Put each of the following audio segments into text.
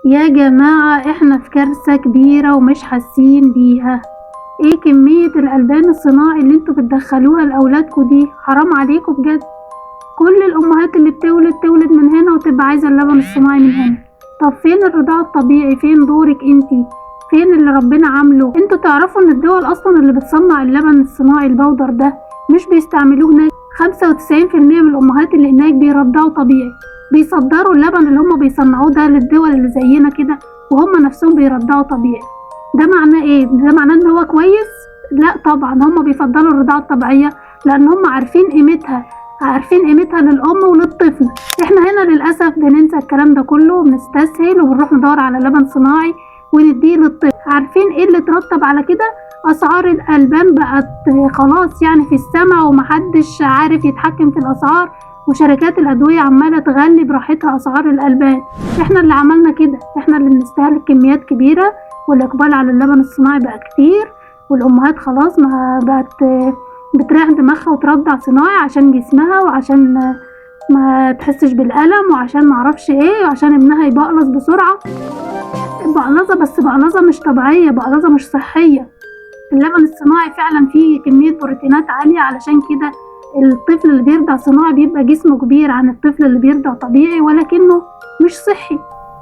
يا جماعة احنا في كارثة كبيرة ومش حاسين بيها. ايه كمية الألبان الصناعي اللي انتوا بتدخلوها لأولادكوا دي؟ حرام عليكم بجد. كل الأمهات اللي تولد من هنا وتبقى عايزة اللبن الصناعي من هنا. طب فين الرضاعة الطبيعي؟ فين دورك انتي؟ فين اللي ربنا عامله؟ انتوا تعرفوا ان الدول اصلا اللي بتصنع اللبن الصناعي البودر ده مش بيستعملوه هناك. 95% من الأمهات اللي هناك بيرضعوا طبيعي، بيصدروا اللبن اللي هم بيصنعوه ده للدول اللي زينا كده، وهم نفسهم بيرضعوا طبيعي. ده معناه ايه؟ ده معناه ان هو كويس؟ لا طبعا، هم بيفضلوا الرضاعة الطبيعية لان هم عارفين قيمتها للأم وللطفل. احنا هنا للأسف بننسى الكلام ده كله وبنستسهل وبنروح ندور على لبن صناعي ونديه للطفل. عارفين ايه اللي ترتب على كده؟ أسعار الألبان بقت خلاص يعني في السماء ومحدش عارف يتحكم في الأسعار، وشركات الأدوية عمالة تغلي براحتها أسعار الألبان. احنا اللي عملنا كده، احنا اللي بنستهلك كميات كبيرة، والإقبال على اللبن الصناعي بقى كتير، والأمهات خلاص ما بقت بتريح دماغها وترضع صناعي عشان جسمها وعشان ما تحسش بالألم وعشان معرفش ايه وعشان ابنها يبقلص بسرعة. بقلصة، بس بقلصة مش طبيعية، بقلصة مش صحية. اللبن الصناعي فعلا فيه كمية بروتينات عالية، علشان كده الطفل اللي بيرضع صناعي بيبقى جسمه كبير عن الطفل اللي بيرضع طبيعي، ولكنه مش صحي.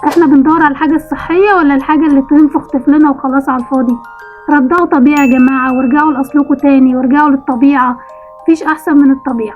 احنا بندور على الحاجة الصحية ولا الحاجة اللي تنفخ طفلنا وخلاص على الفاضي؟ رضعوا طبيعي يا جماعة، وارجعوا لأصلكوا تاني، وارجعوا للطبيعة. مفيش أحسن من الطبيعة.